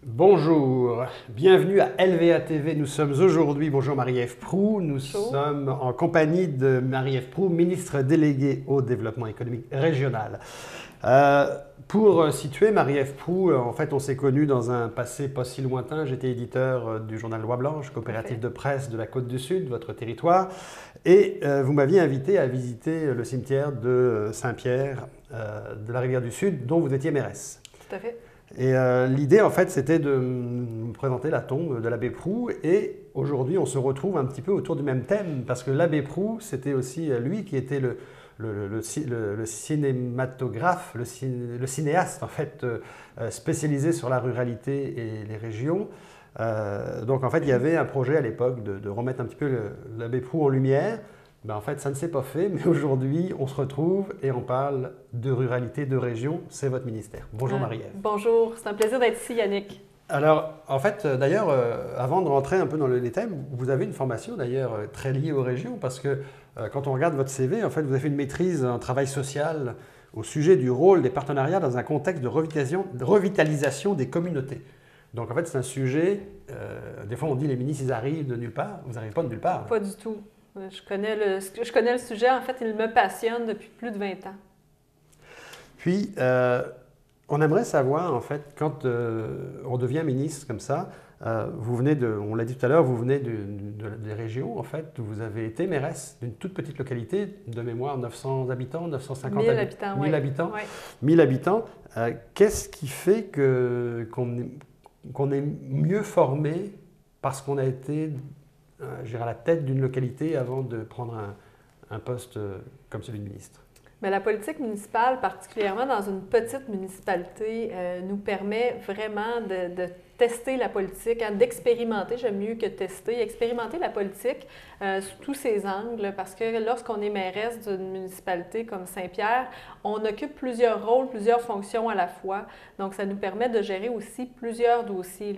Bonjour, bienvenue à LVA TV. Nous sommes aujourd'hui, bonjour Marie-Ève Proulx, nous Bonjour. sommes en compagnie de Marie-Ève Proulx, ministre déléguée au développement économique régional. Pour situer Marie-Ève Proulx, en fait on s'est connus dans un passé pas si lointain. J'étais éditeur du journal Loi Blanche, coopérative de presse de la Côte-du-Sud, votre territoire, et vous m'aviez invité à visiter le cimetière de Saint-Pierre de la Rivière-du-Sud, dont vous étiez mairesse. Tout à fait. Et l'idée, en fait, c'était de me présenter la tombe de l'abbé Proulx. Et aujourd'hui, on se retrouve un petit peu autour du même thème, parce que l'abbé Proulx, c'était aussi lui qui était le cinématographe, le cinéaste, en fait, spécialisé sur la ruralité et les régions. Donc, en fait, il y avait un projet à l'époque de remettre un petit peu l'abbé Proulx en lumière. Ben, en fait, ça ne s'est pas fait, mais aujourd'hui, on se retrouve et on parle de ruralité, de région. C'est votre ministère. Bonjour Marie-Ève. Bonjour, c'est un plaisir d'être ici, Yannick. Alors, en fait, d'ailleurs, avant de rentrer un peu dans les thèmes, vous avez une formation d'ailleurs très liée aux régions, parce que quand on regarde votre CV, en fait, vous avez fait une maîtrise en travail social au sujet du rôle des partenariats dans un contexte de revitalisation des communautés. Donc, en fait, c'est un sujet, des fois on dit les ministres, ils arrivent de nulle part, vous n'arrivez pas de nulle part. Pas du tout. Je connais le sujet, en fait, il me passionne depuis plus de 20 ans. Puis, on aimerait savoir, en fait, quand on devient ministre comme ça, vous venez on l'a dit tout à l'heure, vous venez des régions, en fait, vous avez été mairesse d'une toute petite localité, de mémoire 900 habitants, 950 1000 habitants, 1000 oui. habitants, Oui. 1000 habitants. Qu'est-ce qui fait qu'on est mieux formé parce qu'on a été, je dirais, à la tête d'une localité avant de prendre un poste comme celui de ministre? Mais la politique municipale, particulièrement dans une petite municipalité, nous permet vraiment de tester la politique, hein, d'expérimenter, j'aime mieux que tester, expérimenter la politique sous tous ses angles, parce que lorsqu'on est mairesse d'une municipalité comme Saint-Pierre, on occupe plusieurs rôles, plusieurs fonctions à la fois. Donc, ça nous permet de gérer aussi plusieurs dossiers.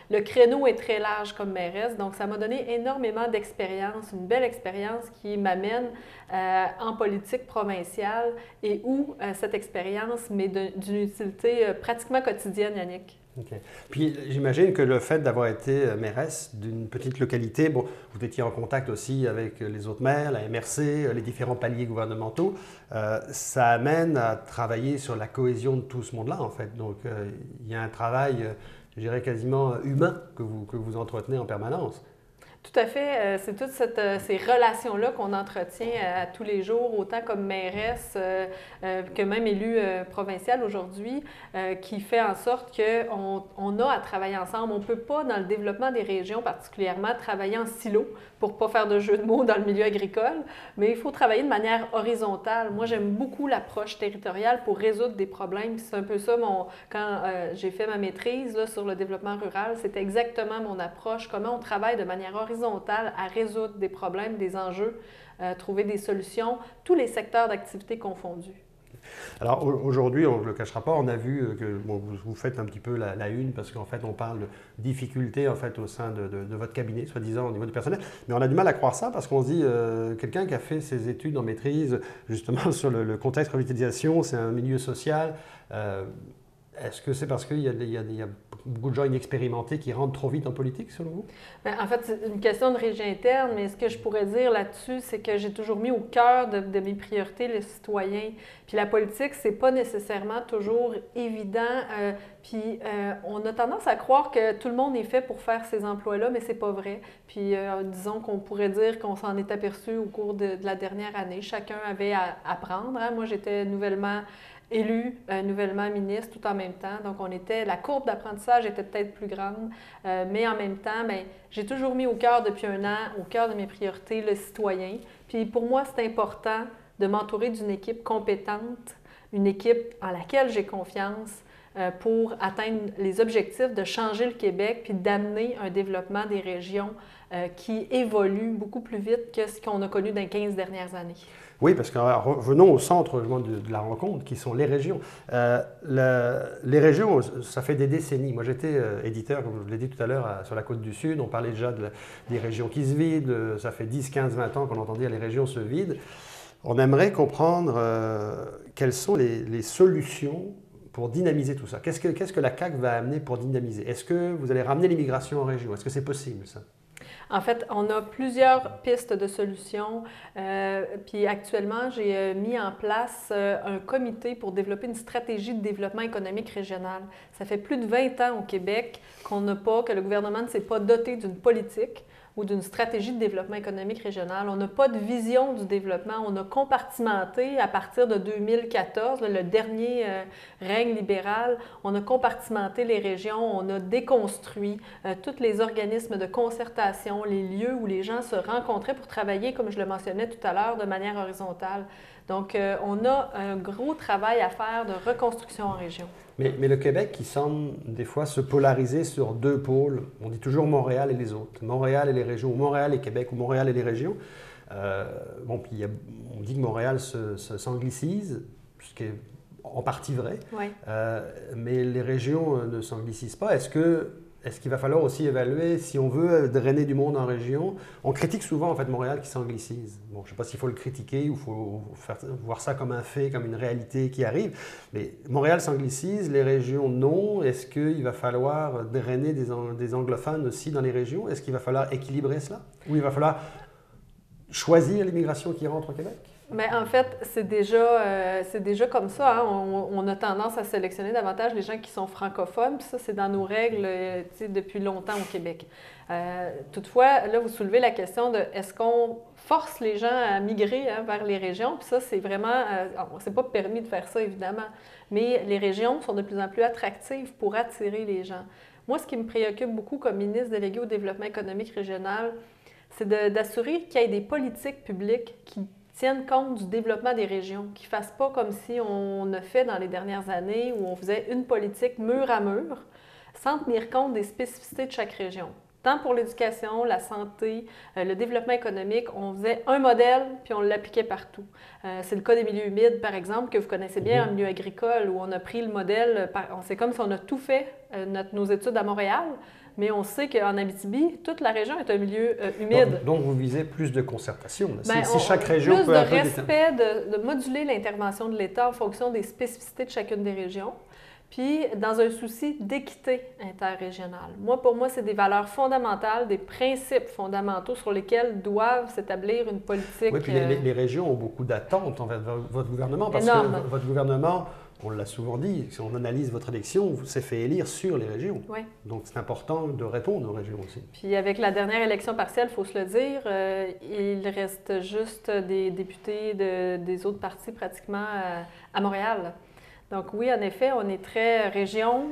Le créneau est très large comme mairesse, donc ça m'a donné énormément d'expérience, une belle expérience qui m'amène en politique provinciale et où cette expérience m'est d'une utilité pratiquement quotidienne, Yannick. OK. Puis j'imagine que le fait d'avoir été mairesse d'une petite localité, bon, vous étiez en contact aussi avec les autres maires, la MRC, les différents paliers gouvernementaux, ça amène à travailler sur la cohésion de tout ce monde-là, en fait. Donc il y a un travail, je dirais, quasiment humain que vous entretenez en permanence. Tout à fait. C'est toutes ces relations-là qu'on entretient à tous les jours, autant comme mairesse que même élue provinciale aujourd'hui, qui fait en sorte qu'on a à travailler ensemble. On ne peut pas, dans le développement des régions particulièrement, travailler en silo pour ne pas faire de jeu de mots dans le milieu agricole, mais il faut travailler de manière horizontale. Moi, j'aime beaucoup l'approche territoriale pour résoudre des problèmes. C'est un peu ça, quand j'ai fait ma maîtrise là, sur le développement rural, c'était exactement mon approche, comment on travaille de manière horizontale à résoudre des problèmes, des enjeux, trouver des solutions, tous les secteurs d'activité confondus. Alors aujourd'hui, on ne le cachera pas, on a vu que bon, vous faites un petit peu la une parce qu'en fait on parle de difficultés en fait, au sein de votre cabinet, soi-disant au niveau du personnel. Mais on a du mal à croire ça parce qu'on se dit, quelqu'un qui a fait ses études en maîtrise justement sur le contexte revitalisation, c'est un milieu social. Est-ce que c'est parce qu'il y a beaucoup de gens inexpérimentés qui rentrent trop vite en politique, selon vous? Bien, en fait, c'est une question de régie interne, mais ce que je pourrais dire là-dessus, c'est que j'ai toujours mis au cœur de mes priorités le citoyen. Puis la politique, c'est pas nécessairement toujours évident. On a tendance à croire que tout le monde est fait pour faire ces emplois-là, mais c'est pas vrai. Puis disons qu'on pourrait dire qu'on s'en est aperçu au cours de la dernière année. Chacun avait à apprendre. Hein. Moi, j'étais nouvellement élue, nouvellement ministre, tout en même temps. Donc, la courbe d'apprentissage était peut-être plus grande, mais en même temps, bien, j'ai toujours mis au cœur depuis un an, au cœur de mes priorités, le citoyen. Puis pour moi, c'est important de m'entourer d'une équipe compétente, une équipe en laquelle j'ai confiance pour atteindre les objectifs de changer le Québec puis d'amener un développement des régions qui évolue beaucoup plus vite que ce qu'on a connu dans les 15 dernières années. Oui, parce que revenons au centre de la rencontre, qui sont les régions. Les régions, ça fait des décennies. Moi, j'étais éditeur, comme je vous l'ai dit tout à l'heure, sur la Côte-du-Sud. On parlait déjà des régions qui se vident. Ça fait 10, 15, 20 ans qu'on entend dire les régions se vident. On aimerait comprendre quelles sont les solutions pour dynamiser tout ça? Qu'est-ce que la CAQ va amener pour dynamiser? Est-ce que vous allez ramener l'immigration en région? Est-ce que c'est possible, ça? En fait, on a plusieurs pistes de solutions. Puis actuellement, j'ai mis en place un comité pour développer une stratégie de développement économique régional. Ça fait plus de 20 ans au Québec que le gouvernement ne s'est pas doté d'une politique ou d'une stratégie de développement économique régional. On n'a pas de vision du développement. On a compartimenté à partir de 2014, le dernier règne libéral, on a compartimenté les régions, on a déconstruit tous les organismes de concertation, les lieux où les gens se rencontraient pour travailler, comme je le mentionnais tout à l'heure, de manière horizontale. Donc, on a un gros travail à faire de reconstruction en région. Mais le Québec qui semble des fois se polariser sur deux pôles, on dit toujours Montréal et les autres, Montréal et les régions, ou Montréal et Québec, ou Montréal et les régions. Puis on dit que Montréal s'anglicise, ce qui est en partie vrai, Oui. mais les régions ne s'anglicisent pas. Est-ce qu'il va falloir aussi évaluer si on veut drainer du monde en région? On critique souvent en fait Montréal qui s'anglicise. Bon, je ne sais pas s'il faut le critiquer ou il faut voir ça comme un fait, comme une réalité qui arrive. Mais Montréal s'anglicise, les régions non. Est-ce qu'il va falloir drainer des anglophones aussi dans les régions? Est-ce qu'il va falloir équilibrer cela? Ou il va falloir choisir l'immigration qui rentre au Québec? Mais en fait, c'est déjà comme ça. Hein. On a tendance à sélectionner davantage les gens qui sont francophones. Puis ça, c'est dans nos règles depuis longtemps au Québec. Toutefois, là, vous soulevez la question de est-ce qu'on force les gens à migrer vers les régions? Puis ça, c'est vraiment... c'est pas permis de faire ça, évidemment. Mais les régions sont de plus en plus attractives pour attirer les gens. Moi, ce qui me préoccupe beaucoup comme ministre délégué au développement économique régional, c'est d'assurer qu'il y ait des politiques publiques qui tiennent compte du développement des régions, qui ne fassent pas comme si on a fait dans les dernières années où on faisait une politique mur à mur, sans tenir compte des spécificités de chaque région. Tant pour l'éducation, la santé, le développement économique, on faisait un modèle puis on l'appliquait partout. C'est le cas des milieux humides, par exemple, que vous connaissez bien en milieu agricole, où on a pris le modèle, c'est comme si on a tout fait, nos études à Montréal, mais on sait qu'en Abitibi, toute la région est un milieu humide. Donc, vous visez plus de concertation. Si chaque région plus peut de un peu respect, de moduler l'intervention de l'État en fonction des spécificités de chacune des régions, puis dans un souci d'équité interrégionale. Pour moi, c'est des valeurs fondamentales, des principes fondamentaux sur lesquels doivent s'établir une politique. Oui, puis les régions ont beaucoup d'attentes envers votre gouvernement, parce énorme. que votre gouvernement, on l'a souvent dit, si on analyse votre élection, vous s'est fait élire sur les régions. Oui. Donc, c'est important de répondre aux régions aussi. Puis avec la dernière élection partielle, il faut se le dire, il reste juste des députés des autres partis pratiquement à Montréal. Donc oui, en effet, on est très région.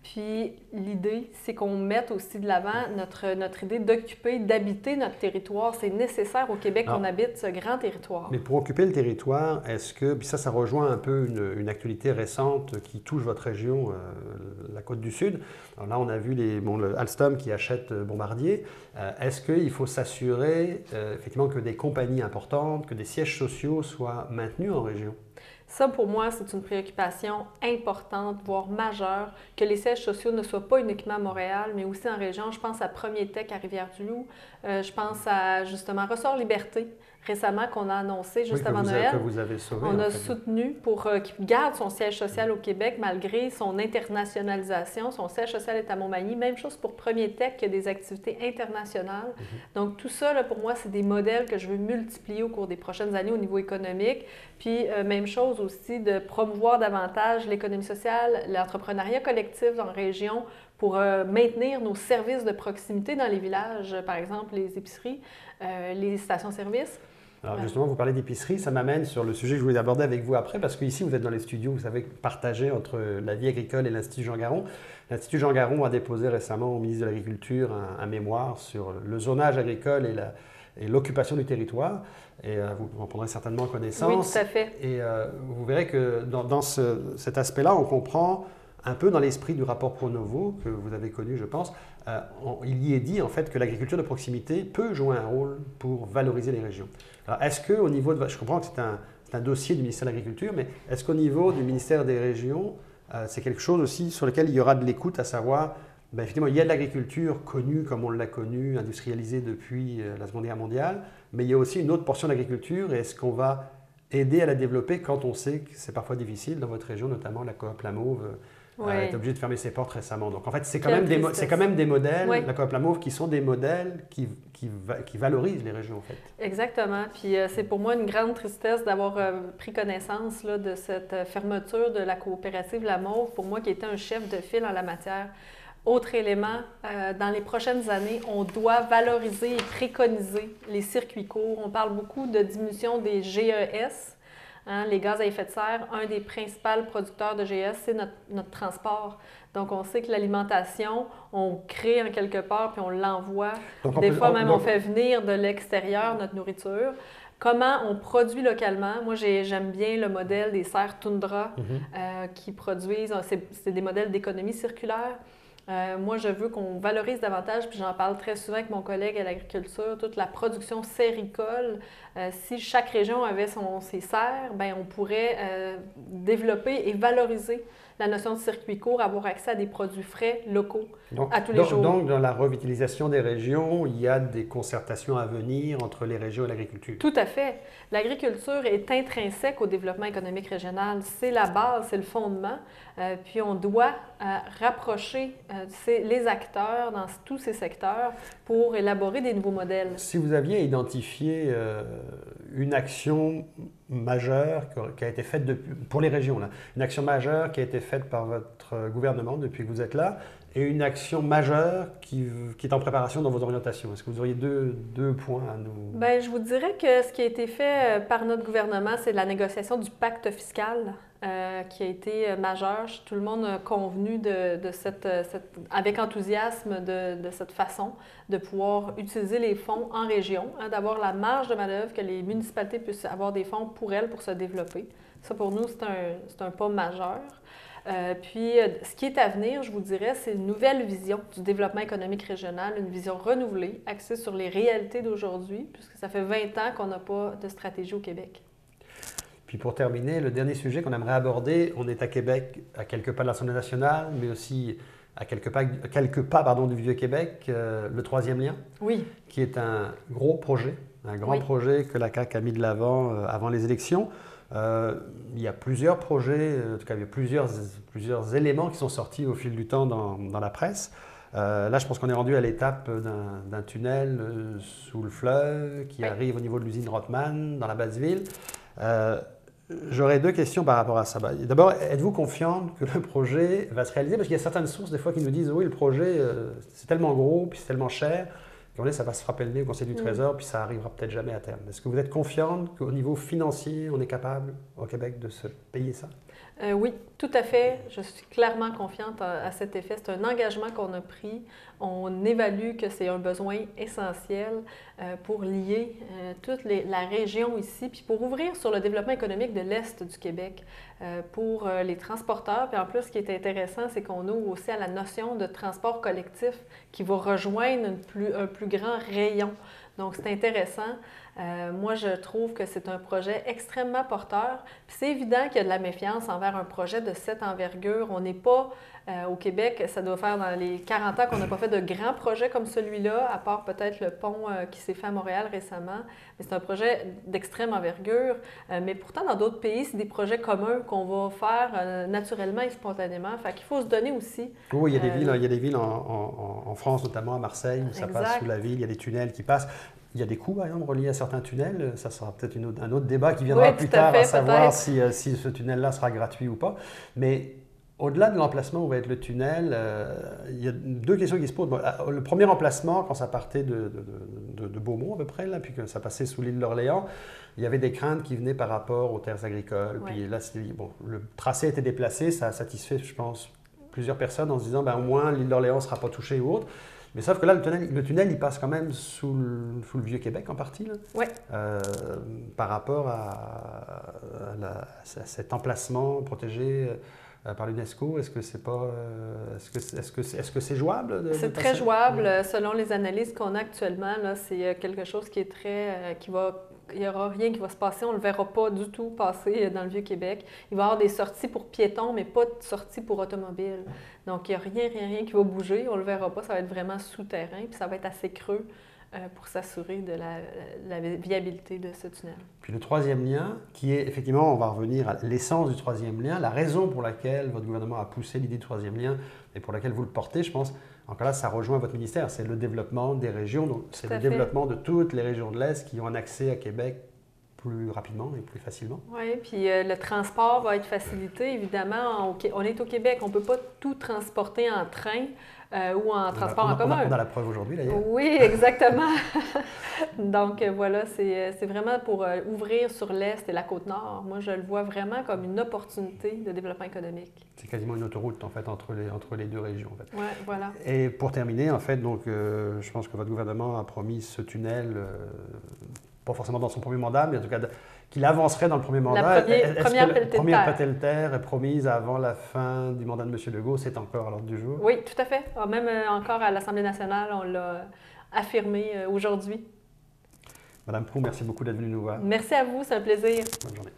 Puis l'idée, c'est qu'on mette aussi de l'avant notre idée d'occuper, d'habiter notre territoire. C'est nécessaire au Québec qu'on habite ce grand territoire. Mais pour occuper le territoire, est-ce que, puis ça rejoint un peu une actualité récente qui touche votre région, la Côte-du-Sud. Alors là, on a vu le Alstom qui achète Bombardier. Est-ce qu'il faut s'assurer effectivement que des compagnies importantes, que des sièges sociaux soient maintenus en région? Ça, pour moi, c'est une préoccupation importante, voire majeure, que les sièges sociaux ne soient pas uniquement à Montréal, mais aussi en région. Je pense à Premier Tech à Rivière-du-Loup. Je pense à, justement, Ressort Liberté, récemment, qu'on a annoncé juste avant Noël. Que vous avez sauvé, on a soutenu pour qu'il garde son siège social au Québec malgré son internationalisation. Son siège social est à Montmagny. Même chose pour Premier Tech, qui a des activités internationales. Donc, tout ça, là, pour moi, c'est des modèles que je veux multiplier au cours des prochaines années au niveau économique. Puis, même chose aussi de promouvoir davantage l'économie sociale, l'entrepreneuriat collectif en région pour maintenir nos services de proximité dans les villages, par exemple les épiceries, les stations-service. Alors justement, vous parlez d'épicerie, ça m'amène sur le sujet que je voulais aborder avec vous après, parce qu'ici, vous êtes dans les studios, vous savez, partagé entre la vie agricole et l'Institut Jean Garon. L'Institut Jean Garon a déposé récemment au ministre de l'Agriculture un mémoire sur le zonage agricole et l'occupation du territoire. Et vous en prendrez certainement connaissance. Oui, tout à fait. Et vous verrez que dans cet aspect-là, on comprend un peu dans l'esprit du rapport Pronovo, que vous avez connu, je pense, il y est dit en fait que l'agriculture de proximité peut jouer un rôle pour valoriser les régions. Alors, est-ce qu'au niveau de... Je comprends que c'est un dossier du ministère de l'Agriculture, mais est-ce qu'au niveau du ministère des Régions, c'est quelque chose aussi sur lequel il y aura de l'écoute, à savoir, effectivement, il y a de l'agriculture connue comme on l'a connue, industrialisée depuis la Seconde Guerre mondiale, mais il y a aussi une autre portion de l'agriculture, et est-ce qu'on va aider à la développer quand on sait que c'est parfois difficile dans votre région, notamment la coop La Mauve est obligée de fermer ses portes récemment. Donc en fait, c'est quand même des modèles, la coop La Mauve, qui sont des modèles qui valorisent les régions en fait. Exactement. Puis c'est pour moi une grande tristesse d'avoir pris connaissance là, de cette fermeture de la coopérative La Mauve, pour moi qui était un chef de file en la matière. Autre élément, dans les prochaines années, on doit valoriser et préconiser les circuits courts. On parle beaucoup de diminution des GES, hein, les gaz à effet de serre. Un des principaux producteurs de GES, c'est notre transport. Donc, on sait que l'alimentation, on crée en quelque part puis on l'envoie. Des fois même, on fait venir de l'extérieur notre nourriture. Comment on produit localement? Moi, j'aime bien le modèle des serres Tundra qui produisent, c'est des modèles d'économie circulaire. Moi, je veux qu'on valorise davantage, puis j'en parle très souvent avec mon collègue à l'agriculture, toute la production séricole. Si chaque région avait ses serres, bien, on pourrait développer et valoriser la notion de circuit court, avoir accès à des produits frais locaux à tous les jours. Donc, dans la revitalisation des régions, il y a des concertations à venir entre les régions et l'agriculture. Tout à fait. L'agriculture est intrinsèque au développement économique régional. C'est la base, c'est le fondement. Puis on doit rapprocher les acteurs dans tous ces secteurs pour élaborer des nouveaux modèles. Si vous aviez identifié une action majeure qui a été faite pour les régions, là, une action majeure qui a été faite par votre gouvernement depuis que vous êtes là, et une action majeure qui est en préparation dans vos orientations. Est-ce que vous auriez deux points à nous... Bien, je vous dirais que ce qui a été fait par notre gouvernement, c'est la négociation du pacte fiscal qui a été majeur. Tout le monde a convenu avec enthousiasme de cette façon de pouvoir utiliser les fonds en région, hein, d'avoir la marge de manœuvre, que les municipalités puissent avoir des fonds pour elles pour se développer. Ça, pour nous, c'est un pas majeur. Puis, ce qui est à venir, je vous dirais, c'est une nouvelle vision du développement économique régional, une vision renouvelée, axée sur les réalités d'aujourd'hui, puisque ça fait 20 ans qu'on n'a pas de stratégie au Québec. Puis pour terminer, le dernier sujet qu'on aimerait aborder, on est à Québec, à quelques pas de l'Assemblée nationale, mais aussi à quelques pas du Vieux-Québec, le troisième lien, qui est un gros projet, un grand projet que la CAQ a mis de l'avant avant les élections. Il y a plusieurs projets, en tout cas il y a plusieurs éléments qui sont sortis au fil du temps dans la presse. Là, je pense qu'on est rendu à l'étape d'un tunnel sous le fleuve qui arrive au niveau de l'usine Rothman, dans la basse ville. J'aurais deux questions par rapport à ça. D'abord, êtes-vous confiante que le projet va se réaliser? Parce qu'il y a certaines sources des fois qui nous disent « Oui, le projet, c'est tellement gros, puis c'est tellement cher. » Ça va se frapper le nez au Conseil du Trésor, puis ça arrivera peut-être jamais à terme. Est-ce que vous êtes confiante qu'au niveau financier, on est capable au Québec de se payer ça? Oui, tout à fait. Je suis clairement confiante à cet effet. C'est un engagement qu'on a pris. On évalue que c'est un besoin essentiel pour lier toute la région ici, puis pour ouvrir sur le développement économique de l'Est du Québec, pour les transporteurs. Puis en plus, ce qui est intéressant, c'est qu'on ouvre aussi à la notion de transport collectif qui va rejoindre un plus grand rayon. Donc, c'est intéressant. Moi, je trouve que c'est un projet extrêmement porteur. Puis c'est évident qu'il y a de la méfiance envers un projet de cette envergure. On n'est pas au Québec, ça doit faire dans les 40 ans qu'on n'a pas fait de grands projets comme celui-là, à part peut-être le pont qui s'est fait à Montréal récemment. Mais c'est un projet d'extrême envergure. Mais pourtant, dans d'autres pays, c'est des projets communs qu'on va faire naturellement et spontanément. Fait qu'il faut se donner aussi. Oui, il y a des villes en France, notamment à Marseille, où ça passe sous la ville, il y a des tunnels qui passent. Il y a des coûts, par exemple, reliés à certains tunnels. Ça sera peut-être un autre débat qui viendra plus tard à savoir si ce tunnel-là sera gratuit ou pas. Mais au-delà de l'emplacement où va être le tunnel, il y a deux questions qui se posent. Bon, le premier emplacement, quand ça partait de Beaumont à peu près, là, puis que ça passait sous l'île d'Orléans, il y avait des craintes qui venaient par rapport aux terres agricoles. Puis là, le tracé a été déplacé, ça a satisfait, je pense, plusieurs personnes en se disant, au moins, l'île d'Orléans ne sera pas touchée ou autre. Mais sauf que là, le tunnel, il passe quand même sous le Vieux-Québec en partie, là, par rapport à cet emplacement protégé par l'UNESCO. Est-ce que c'est pas, est-ce que c'est jouable? C'est très jouable. Selon les analyses qu'on a actuellement, là, c'est quelque chose qui est il n'y aura rien qui va se passer. On ne le verra pas du tout passer dans le Vieux-Québec. Il va y avoir des sorties pour piétons, mais pas de sorties pour automobiles. Donc, il n'y a rien qui va bouger. On ne le verra pas. Ça va être vraiment souterrain, puis ça va être assez creux. pour s'assurer de la viabilité de ce tunnel. Puis le troisième lien, qui est effectivement, on va revenir à l'essence du troisième lien, la raison pour laquelle votre gouvernement a poussé l'idée du troisième lien et pour laquelle vous le portez, je pense, encore là, ça rejoint votre ministère, c'est le développement des régions, donc c'est le développement de toutes les régions de l'Est qui ont un accès à Québec plus rapidement et plus facilement. Oui, puis le transport va être facilité, évidemment. On est au Québec, on ne peut pas tout transporter en train ou en transport en commun. On a la preuve aujourd'hui, d'ailleurs. Oui, exactement. Donc voilà, c'est vraiment pour ouvrir sur l'Est et la Côte-Nord. Moi, je le vois vraiment comme une opportunité de développement économique. C'est quasiment une autoroute, en fait, entre les deux régions, en fait. Oui, voilà. Et pour terminer, en fait, donc, je pense que votre gouvernement a promis ce tunnel, pas forcément dans son premier mandat, mais en tout cas qu'il avancerait dans le premier mandat. La première pelletée de terre est promise avant la fin du mandat de M. Legault, c'est encore à l'ordre du jour? Oui, tout à fait. Même encore à l'Assemblée nationale, on l'a affirmé aujourd'hui. Madame Proulx, merci beaucoup d'être venue nous voir. Merci à vous, c'est un plaisir. Bonne journée.